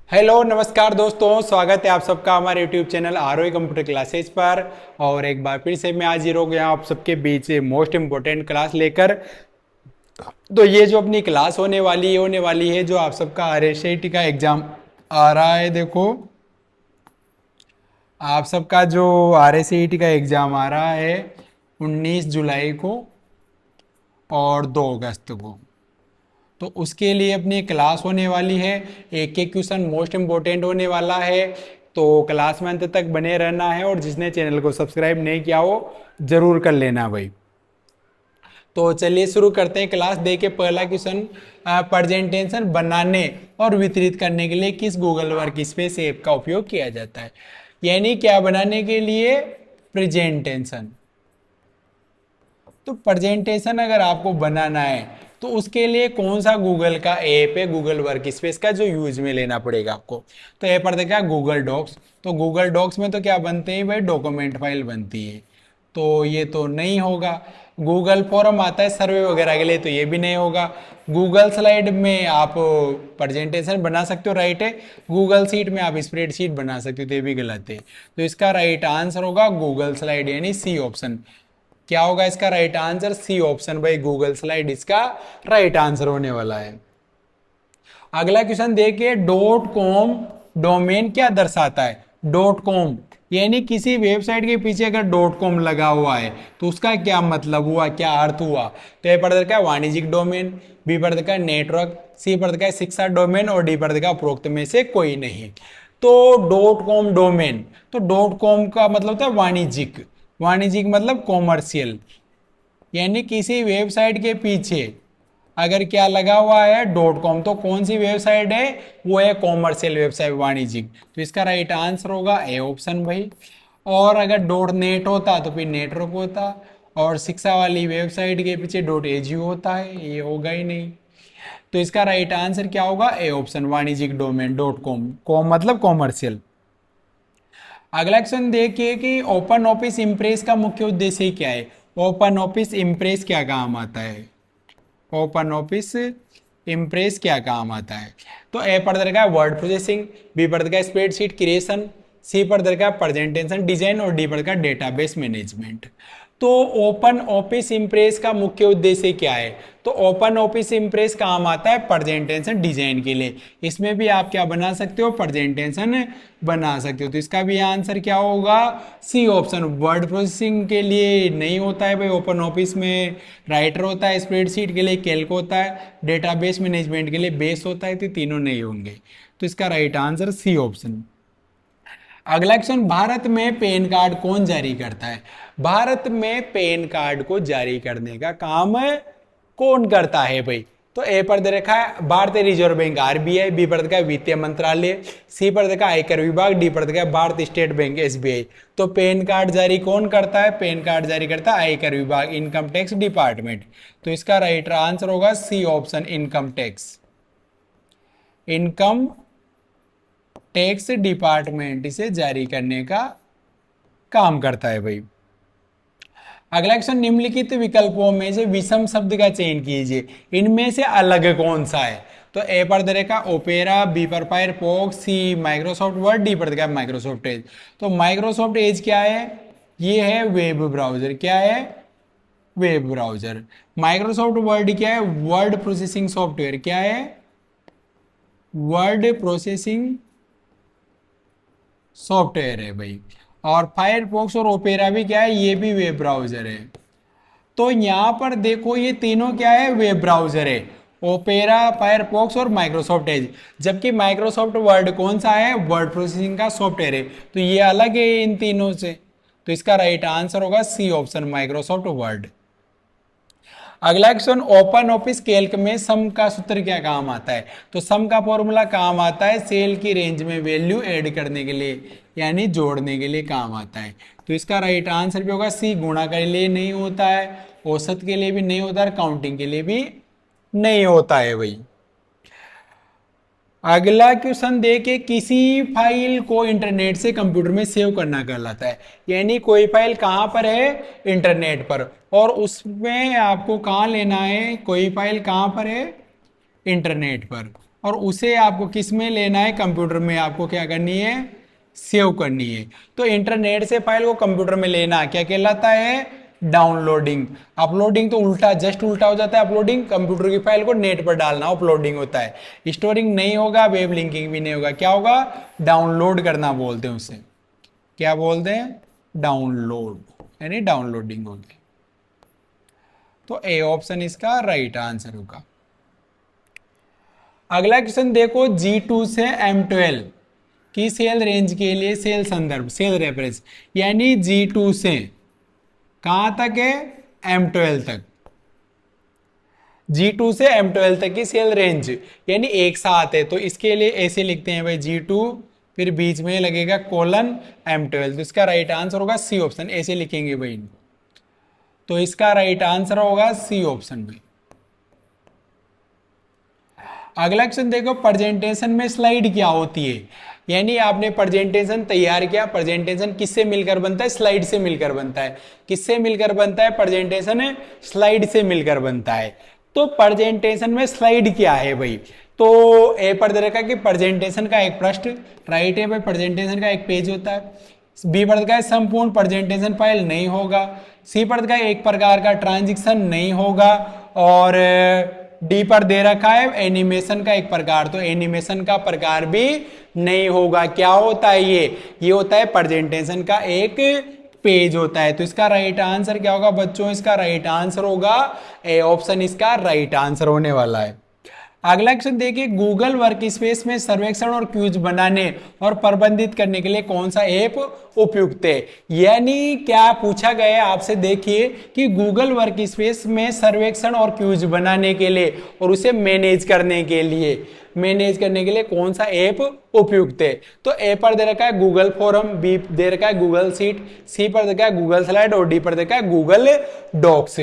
Hello नमस्कार दोस्तों, स्वागत है आप सबका हमारे YouTube channel ROE computer classes पर। और एक बार फिर से मैं हाजिर हो गया आप सबके बीच मोस्ट इम्पोर्टेंट क्लास लेकर। तो ये जो अपनी क्लास होने वाली है जो आप सबका आरएसआईटी का एग्जाम आ रहा है। देखो, आप सबका जो आरएसआईटी का एग्जाम आ रहा है 19 जुलाई को और 2 अगस्त को। तो उसके लिए अपनी क्लास होने वाली है। एक एक क्वेश्चन मोस्ट इम्पोर्टेंट होने वाला है। तो क्लास में अंत तक बने रहना है और जिसने चैनल को सब्सक्राइब नहीं किया हो जरूर कर लेना भाई। तो चलिए शुरू करते हैं क्लास। देखिए पहला क्वेश्चन, प्रेजेंटेशन बनाने और वितरित करने के लिए किस गूगल वर्क स्पेस ऐप का उपयोग किया जाता है। यानी क्या बनाने के लिए? प्रेजेंटेशन। तो प्रेजेंटेशन अगर आपको बनाना है तो उसके लिए कौन सा गूगल का ऐप है, गूगल वर्क स्पेस का, जो यूज में लेना पड़ेगा आपको। तो ऐप पर देखा गूगल डॉक्स। तो गूगल डॉक्स में तो क्या बनते हैं भाई? डॉक्यूमेंट फाइल बनती है। तो ये तो नहीं होगा। गूगल फॉर्म आता है सर्वे वगैरह के लिए, तो ये भी नहीं होगा। गूगल स्लाइड में आप प्रेजेंटेशन बना सकते हो, राइट है। गूगल शीट में आप स्प्रेडशीट बना सकते हो, तो ये भी गलत है। तो इसका राइट आंसर होगा गूगल स्लाइड, यानी सी ऑप्शन। क्या होगा इसका राइट आंसर? सी ऑप्शन भाई, गूगल स्लाइड इसका राइट आंसर होने वाला है। अगला क्वेश्चन देखिए, डॉट कॉम डोमेन क्या दर्शाता है? डॉट कॉम यानी किसी वेबसाइट के पीछे अगर डॉट कॉम लगा हुआ है तो उसका क्या मतलब हुआ, क्या अर्थ हुआ। तो ए पर का वाणिज्यिक डोमेन, बी पर का नेटवर्क, सी पर का शिक्षा डोमेन और डी पर का उपरोक्त में से कोई नहीं। तो डॉट कॉम डोमेन, तो डॉट कॉम का मतलब होता है वाणिज्यिक। वाणिज्यिक मतलब कॉमर्शियल, यानी किसी वेबसाइट के पीछे अगर क्या लगा हुआ है डॉट कॉम, तो कौन सी वेबसाइट है? वो है कॉमर्शियल वेबसाइट, वाणिज्यिक। तो इसका राइट आंसर होगा ए ऑप्शन भाई। और अगर डॉट नेट होता तो फिर नेटवर्क होता, और शिक्षा वाली वेबसाइट के पीछे डॉट एजू होता है, ये होगा ही नहीं। तो इसका राइट आंसर क्या होगा? ए ऑप्शन, वाणिज्यिक डोमेन डॉट कॉम। कॉम मतलब कॉमर्शियल। अगला क्वेश्चन देखिए कि ओपन ऑफिस इम्प्रेस का मुख्य उद्देश्य क्या है। ओपन ऑफिस इम्प्रेस क्या काम आता है? ओपन ऑफिस इम्प्रेस क्या काम आता है? तो ए पर का वर्ड प्रोसेसिंग, बी पर का स्प्रेडशीट क्रिएशन, सी पर का प्रेजेंटेशन डिजाइन और डी पर का डेटाबेस मैनेजमेंट। तो ओपन ऑफिस इम्प्रेस का मुख्य उद्देश्य क्या है? तो ओपन ऑफिस इम्प्रेस काम आता है प्रेजेंटेशन डिजाइन के लिए। इसमें भी आप क्या बना सकते हो? प्रेजेंटेशन बना सकते हो। तो इसका भी आंसर क्या होगा? C option. वर्ड प्रोसेसिंग के लिए नहीं होता है भाई ओपन ऑफिस में, राइटर होता है। स्प्रेडशीट के लिए कैल्क होता है। डेटाबेस मैनेजमेंट के लिए बेस होता है। तो तीनों नहीं होंगे। तो इसका राइट आंसर सी ऑप्शन। अगला क्वेश्चन, भारत में पैन कार्ड कौन जारी करता है? भारत में पैन कार्ड को जारी करने का काम कौन करता है भाई? तो ए पर दे रखा है भारतीय रिजर्व बैंक आरबीआई, बी पर देखा है वित्तीय मंत्रालय, सी पर देखा आयकर विभाग, डी पर देखा है भारतीय स्टेट बैंक एसबीआई। तो पैन कार्ड जारी कौन करता है? पैन कार्ड जारी करता है आयकर विभाग, इनकम टैक्स डिपार्टमेंट। तो इसका राइट आंसर होगा C option, income tax. Income tax department इसे जारी करने का काम करता है भाई। अगला क्वेश्चन, निम्नलिखित विकल्पों में से विषम शब्द का चयन कीजिए, इनमें से अलग कौन सा है। तो ए पर दे रखा ओपेरा, बी पर Firefox, C Microsoft Word, D पर देखा माइक्रोसॉफ्ट एज। तो माइक्रोसॉफ्ट एज क्या है? ये है वेब ब्राउजर। क्या है? Web browser. माइक्रोसॉफ्ट वर्ड क्या है? Word processing software. क्या है? वर्ड प्रोसेसिंग सॉफ्टवेयर है भाई। और फायरफॉक्स और ओपेरा भी क्या है? ये भी वेब ब्राउजर है। तो यहां पर देखो ये तीनों क्या है? वेब ब्राउजर है। ओपेरा, फायरफॉक्स और माइक्रोसॉफ्ट एज। जबकि माइक्रोसॉफ्ट वर्ड कौन सा है? वर्ड प्रोसेसिंग का सॉफ्टवेयर है। तो ये अलग है इन तीनों से। तो इसका राइट आंसर होगा सी ऑप्शन, माइक्रोसॉफ्ट वर्ड। अगला क्वेश्चन, ओपन ऑफिस कैल्क में सम का सूत्र क्या काम आता है? तो सम का फॉर्मूला काम आता है सेल की रेंज में वैल्यू ऐड करने के लिए, यानी जोड़ने के लिए काम आता है। तो इसका राइट आंसर भी होगा सी, गुणा के लिए नहीं होता है, औसत के लिए भी नहीं होता है, काउंटिंग के लिए भी नहीं होता है भाई। अगला क्वेश्चन देखिए, किसी फाइल को इंटरनेट से कंप्यूटर में सेव करना कहलाता है। यानी कोई फाइल कहां पर है? इंटरनेट पर। और उसमें आपको कहां लेना है? कोई फाइल कहां पर है? इंटरनेट पर। और उसे आपको किस में लेना है, कंप्यूटर में आपको क्या करनी है, सेव करनी है। तो इंटरनेट से फाइल को कंप्यूटर में लेना क्या कहलाता है, डाउनलोडिंग। अपलोडिंग तो उल्टा, जस्ट उल्टा हो जाता है, अपलोडिंग कंप्यूटर की फाइल को नेट पर डालना अपलोडिंग होता है। स्टोरिंग नहीं होगा, वेब लिंकिंग भी नहीं होगा, क्या होगा, डाउनलोड करना बोलते हैं उसे, क्या बोलते हैं, डाउनलोड, यानी डाउनलोडिंग होगी। तो ए ऑप्शन इसका राइट आंसर होगा। अगला क्वेश्चन देखो, G2 से M12 की सेल रेंज के लिए सेल संदर्भ, सेल रेफरेंस, यानी G2 से कहां तक है, M12 तक। G2 से M12 तक की सेल रेंज यानी एक साथ है, तो इसके लिए ऐसे लिखते हैं भाई G2, फिर बीच में लगेगा कोलन M12, तो इसका राइट आंसर होगा सी ऑप्शन, ऐसे लिखेंगे भाई इनको। तो इसका राइट आंसर होगा सी ऑप्शन भाई। अगला क्वेश्चन देखो, प्रेजेंटेशन में स्लाइड क्या होती है, यानी आपने प्रेजेंटेशन तैयार किया, प्रेजेंटेशन किससे मिलकर बनता है, स्लाइड से मिलकर बनता है। किससे मिलकर बनता है प्रेजेंटेशन, स्लाइड से मिलकर बनता है। तो प्रेजेंटेशन में स्लाइड क्या है भाई, तो ए पर दे रखा कि प्रेजेंटेशन का एक पृष्ठ, राइट है भाई, प्रेजेंटेशन का एक पेज होता है। बी पर का संपूर्ण प्रेजेंटेशन फाइल नहीं होगा। सी पर का एक प्रकार का ट्रांजिक्शन नहीं होगा। और डी पर दे रखा है एनिमेशन का एक प्रकार, तो एनिमेशन का प्रकार भी नहीं होगा। क्या होता है ये होता है प्रेजेंटेशन का एक पेज होता है। तो इसका राइट आंसर क्या होगा बच्चों, इसका राइट आंसर होगा ए ऑप्शन, इसका राइट आंसर होने वाला है। अगला क्वेश्चन देखिए, गूगल वर्क स्पेस में सर्वेक्षण और क्यूज बनाने और प्रबंधित करने के लिए कौन सा ऐप उपयुक्त है। यानी क्या पूछा गया है आपसे, देखिए कि गूगल वर्क स्पेस में सर्वेक्षण और क्यूज बनाने के लिए और उसे मैनेज करने के लिए कौन सा ऐप उपयुक्त है। तो ए पर दे रखा है गूगल फोरम, बी दे रखा है गूगल सीट, सी पर दे रखा है गूगल स्लाइड और डी पर दे रखा है गूगल डॉक्स।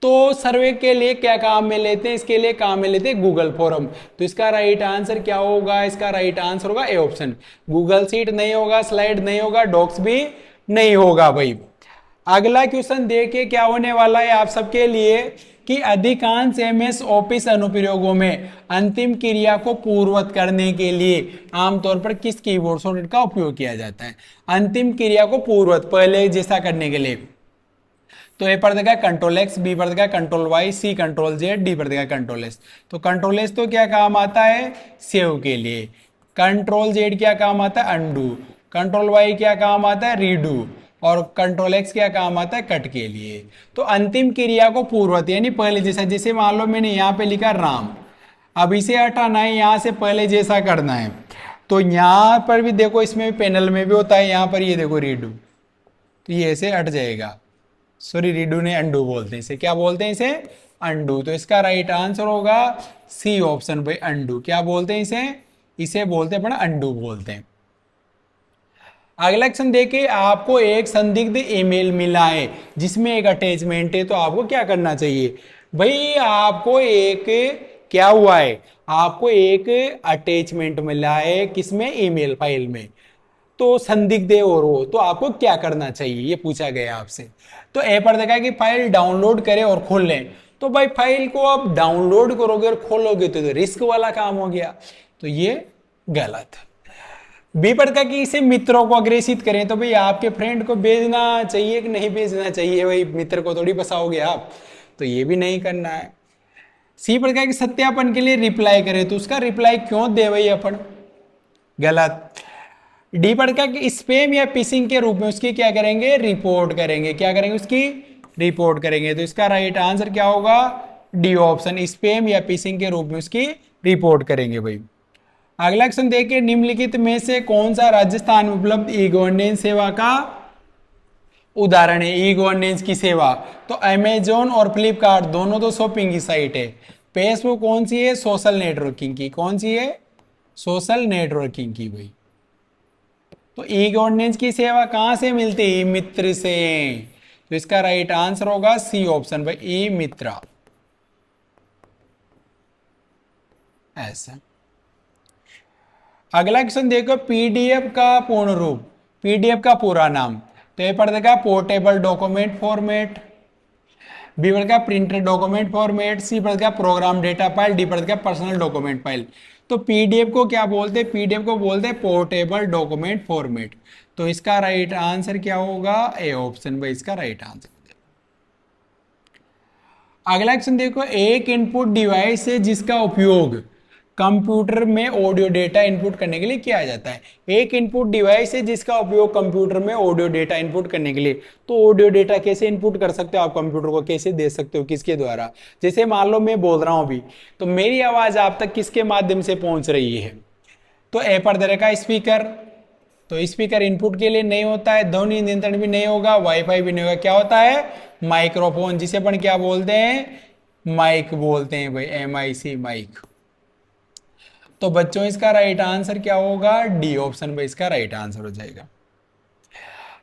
तो सर्वे के लिए क्या काम में लेते हैं, इसके लिए काम में लेते हैं गूगल फोरम। तो इसका राइट आंसर क्या होगा, इसका राइट आंसर होगा ए ऑप्शन, गूगल सीट नहीं होगा, स्लाइड नहीं होगा, डॉक्स भी नहीं होगा भाई। अगला क्वेश्चन देखिए क्या होने वाला है आप सबके लिए, कि अधिकांश एमएस ऑफिस अनुप्रयोगों में अंतिम क्रिया को पूर्ववत करने के लिए आमतौर पर किस कीबोर्ड शॉर्टकट का उपयोग किया जाता है। अंतिम क्रिया को पूर्ववत, पहले जैसा करने के लिए, तो ए पर देगा कंट्रोल एक्स, बी पर देगा control Y, C control Z, D पर देगा कंट्रोल एस। तो कंट्रोल एस तो क्या काम आता है, सेव के लिए। कंट्रोल जेड क्या काम आता है, अंडू। कंट्रोल वाई क्या काम आता है, रीडू। और कंट्रोल एक्स क्या काम आता है, कट के लिए। तो अंतिम क्रिया को पूर्ववत यानी पहले जैसा, जैसे मान लो मैंने यहाँ पे लिखा राम, अब इसे हटाना है, यहाँ से पहले जैसा करना है। तो यहाँ पर भी देखो, इसमें भी पैनल में भी होता है, यहाँ पर ये देखो रीडू, तो ये ऐसे हट जाएगा। सॉरी, रीडू ने अंडू बोलते हैं इसे, क्या बोलते हैं इसे, अंडू। तो इसका राइट आंसर होगा सी ऑप्शन भाई, अंडू। क्या बोलते हैं इसे बोलते हैं अपना अंडू बोलते हैं। अगला क्वेश्चन देखिए, आपको एक संदिग्ध ईमेल मिला है जिसमें एक अटैचमेंट है, तो आपको क्या करना चाहिए भाई, आपको एक क्या हुआ है, आपको एक अटैचमेंट मिला है किसमें, ईमेल फाइल में। तो संदिग्ध है और वो, तो आपको क्या करना चाहिए ये पूछा गया आपसे। तो ए पर देखा कि फाइल डाउनलोड करें और खोल लें। तो भाई फाइल को आप डाउनलोड करोगे और खोलोगे तो रिस्क वाला काम हो गया, तो ये गलत। बी पर देखा कि इसे मित्रों को अग्रेसित करें, तो भाई आपके फ्रेंड को भेजना चाहिए कि नहीं भेजना चाहिए, भाई मित्र को थोड़ी फंसाओगे आप, तो ये भी नहीं करना है। सी पर देखा कि सत्यापन के लिए रिप्लाई करें, तो उसका रिप्लाई क्यों दे भाई अपन, गलत। डी पर क्या कि स्पैम या फिशिंग के रूप में उसकी क्या करेंगे, रिपोर्ट करेंगे, क्या करेंगे, उसकी रिपोर्ट करेंगे। तो इसका राइट आंसर क्या होगा, डी ऑप्शन, स्पैम या फिशिंग के रूप में उसकी रिपोर्ट करेंगे भाई। अगला क्वेश्चन देखिए, निम्नलिखित में से कौन सा राजस्थान में उपलब्ध ई गवर्नेंस सेवा का उदाहरण है, ई गवर्नेंस की सेवा। तो अमेजोन और फ्लिपकार्ट दोनों तो शॉपिंग की साइट है। फेसबुक कौन सी है, सोशल नेटवर्किंग की, कौन सी है, सोशल नेटवर्किंग की भाई। तो ई गवर्नेंस की सेवा कहां से मिलती है, ई मित्र से। तो इसका राइट आंसर होगा सी ऑप्शन भाई, ई मित्रा। ऐसा। अगला क्वेश्चन देखो, पीडीएफ का पूर्ण रूप, पीडीएफ का पूरा नाम। तो ये पढ़ देगा पोर्टेबल डॉक्यूमेंट फॉर्मेट, बी पर का प्रिंटर डॉक्यूमेंट फॉर्मेट, सी पर का प्रोग्राम डेटा फाइल, डी पर का पर्सनल डॉक्यूमेंट फाइल। तो पीडीएफ को क्या बोलते हैं? पीडीएफ को बोलते हैं पोर्टेबल डॉक्यूमेंट फॉर्मेट। तो इसका राइट आंसर क्या होगा? ए ऑप्शन भाई इसका राइट आंसर। अगला क्वेश्चन देखो, एक इनपुट डिवाइस है जिसका उपयोग कंप्यूटर में ऑडियो डेटा इनपुट करने के लिए किया जाता है। एक इनपुट डिवाइस है जिसका उपयोग कंप्यूटर में ऑडियो डेटा इनपुट करने के लिए। तो ऑडियो डेटा कैसे इनपुट कर सकते हो आप? कंप्यूटर को कैसे दे सकते हो? किसके द्वारा? जैसे मान लो मैं बोल रहा हूं अभी, तो मेरी आवाज आप तक किसके माध्यम से पहुंच रही है? तो ए पर दे का स्पीकर। तो स्पीकर इनपुट के लिए नहीं होता है, ध्वनि नियंत्रण भी नहीं होगा, वाईफाई भी नहीं होगा। क्या होता है? माइक्रोफोन, जिसे अपन क्या बोलते हैं? माइक बोलते हैं भाई, MIC, माइक। तो बच्चों इसका राइट आंसर क्या होगा? डी ऑप्शन भाई इसका राइट आंसर हो जाएगा।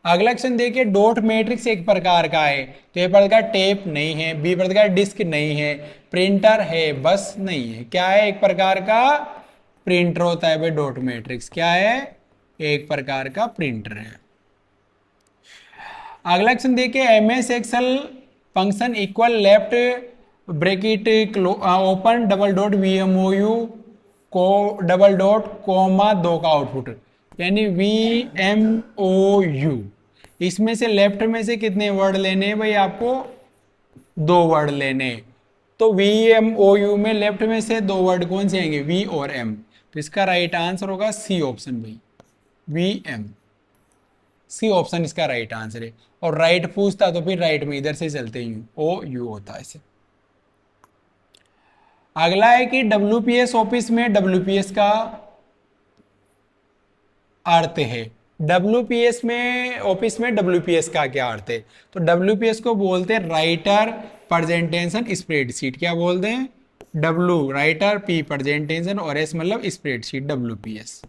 अगला क्वेश्चन देखिए, डॉट मैट्रिक्स एक प्रकार का है। तो ए पर का टेप नहीं है, बी पर का डिस्क नहीं है, प्रिंटर है, बस नहीं है। क्या है? एक प्रकार का प्रिंटर होता है भाई डॉट मैट्रिक्स। क्या है? एक प्रकार का प्रिंटर है। अगला क्वेश्चन देखिए, MS Excel function equal left bracket open double dot VMOU को डबल डॉट कोमा 2 का आउटपुट, यानी VMOU। इसमें से लेफ्ट में से कितने वर्ड लेने हैं भाई? आपको 2 वर्ड लेने। तो VMOU में लेफ्ट में से 2 वर्ड कौन से आएंगे? V और M। तो इसका राइट आंसर होगा सी ऑप्शन भाई, VM। सी ऑप्शन इसका राइट आंसर है। और राइट पूछता तो फिर राइट में इधर से चलते ही OU होता है इसे। अगला है कि WPS ऑफिस में WPS का अर्थ है। WPS में ऑफिस में WPS का क्या अर्थ है? तो WPS को बोलते हैं राइटर प्रेजेंटेशन स्प्रेडशीट। क्या बोलते हैं? W राइटर, P प्रेजेंटेशन और S मतलब स्प्रेडशीट, WPS।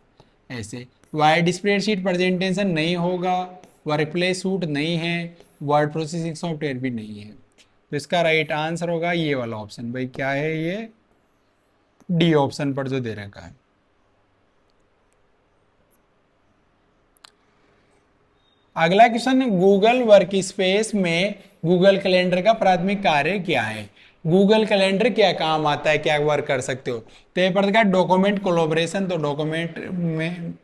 ऐसे वाइड स्प्रेडशीट प्रेजेंटेशन नहीं होगा, वर्कप्लेस सूट नहीं है, वर्ड प्रोसेसिंग सॉफ्टवेयर भी नहीं है। तो इसका राइट आंसर होगा ये वाला ऑप्शन भाई। क्या है ये? डी ऑप्शन पर जो दे रखा है। अगला क्वेश्चन, गूगल वर्क स्पेस में गूगल कैलेंडर का प्राथमिक कार्य क्या है? गूगल कैलेंडर क्या काम आता है, क्या वर्क कर सकते हो? तो ये पड़ता है डॉक्यूमेंट कोलैबोरेशन। तो डॉक्यूमेंट में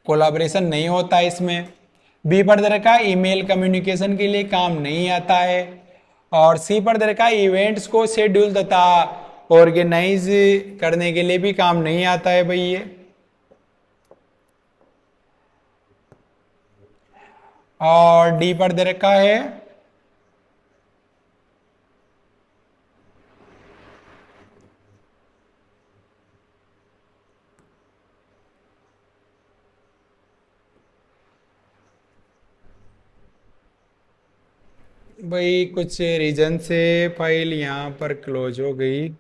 कोलैबोरेशन नहीं होता है इसमें। बी पर दे रखा है ईमेल कम्युनिकेशन के लिए काम नहीं आता है। और सी पर दे रखा है इवेंट्स को शेड्यूल तथा ऑर्गेनाइज करने के लिए भी काम नहीं आता है भाई ये। और डी पर दे रखा है भाई कुछ रीजन से फाइल यहाँ पर क्लोज हो गई।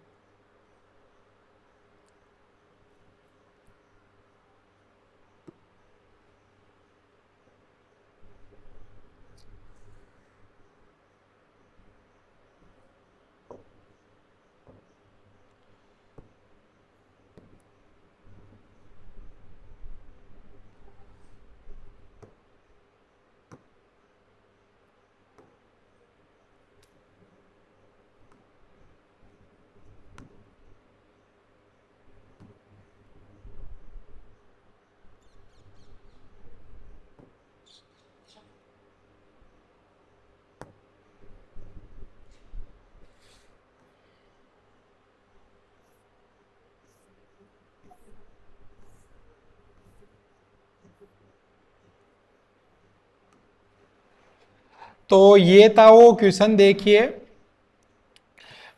तो ये था वो क्वेश्चन। देखिए,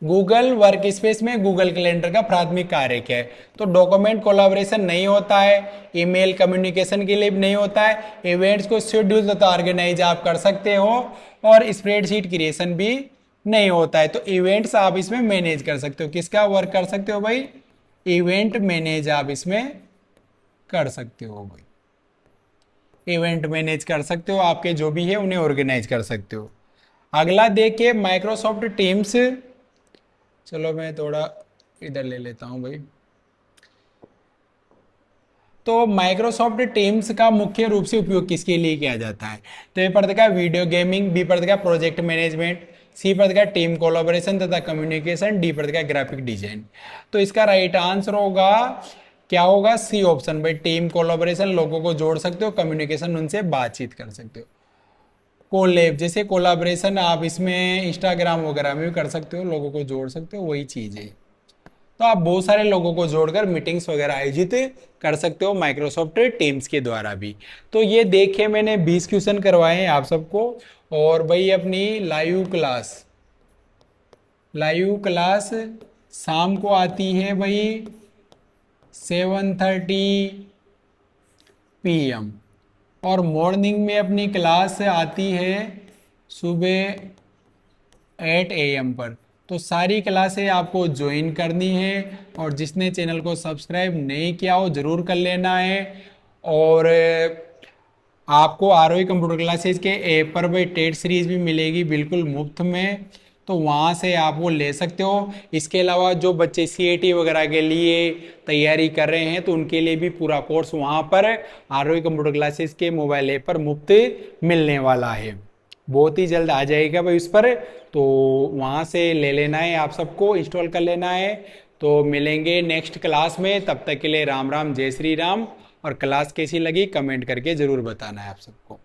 गूगल वर्क स्पेस में गूगल कैलेंडर का प्राथमिक कार्य क्या है? तो डॉक्यूमेंट कोलैबोरेशन नहीं होता है, ईमेल कम्युनिकेशन के लिए भी नहीं होता है, इवेंट्स को शेड्यूल तथा ऑर्गेनाइज आप कर सकते हो, और स्प्रेडशीट क्रिएशन भी नहीं होता है। तो इवेंट्स आप इसमें मैनेज कर सकते हो। किसका वर्क कर सकते हो भाई? इवेंट मैनेज आप इसमें कर सकते हो भाई। इवेंट मैनेज कर सकते हो, आपके जो भी है उन्हें ऑर्गेनाइज कर सकते हो। अगला देखिए, माइक्रोसॉफ्ट टीम्स। चलो मैं थोड़ा इधर ले लेता हूं भाई। तो माइक्रोसॉफ्ट टीम्स का मुख्य रूप से उपयोग किसके लिए किया जाता है? तो ए पर देखा वीडियो गेमिंग, बी पर देखा प्रोजेक्ट मैनेजमेंट, सी पर दिखा टीम कोलाबोरेशन तथा कम्युनिकेशन, डी पर दिखा ग्राफिक डिजाइन। तो इसका राइट आंसर होगा, क्या होगा, सी ऑप्शन भाई, टीम कोलाबोरेशन, लोगों को जोड़ सकते हो, कम्युनिकेशन उनसे बातचीत कर सकते हो। कोलैब जैसे कोलाबरेशन आप इसमें इंस्टाग्राम वगैरह में भी कर सकते हो, लोगों को जोड़ सकते हो, वही चीज है। तो आप बहुत सारे लोगों को जोड़कर मीटिंग्स वगैरह आयोजित कर सकते हो माइक्रोसॉफ्ट टीम्स के द्वारा भी। तो ये देखिए मैंने 20 क्वेश्चन करवाए हैं आप सबको। और भाई अपनी लाइव क्लास शाम को आती है भाई 7:30 PM, और मॉर्निंग में अपनी क्लास आती है सुबह 8 AM पर। तो सारी क्लासें आपको ज्वाइन करनी है, और जिसने चैनल को सब्सक्राइब नहीं किया हो जरूर कर लेना है। और आपको आरओई कंप्यूटर क्लासेज के ऐप पर भाई टेट सीरीज भी मिलेगी बिल्कुल मुफ्त में, तो वहाँ से आप वो ले सकते हो। इसके अलावा जो बच्चे सीएटी वगैरह के लिए तैयारी कर रहे हैं तो उनके लिए भी पूरा कोर्स वहाँ पर आरओई कंप्यूटर क्लासेज के मोबाइल ऐप पर मुफ्त मिलने वाला है, बहुत ही जल्द आ जाएगा भाई उस पर। तो वहाँ से ले लेना है, आप सबको इंस्टॉल कर लेना है। तो मिलेंगे नेक्स्ट क्लास में, तब तक के लिए राम राम, जय श्री राम। और क्लास कैसी लगी कमेंट करके ज़रूर बताना है आप सबको।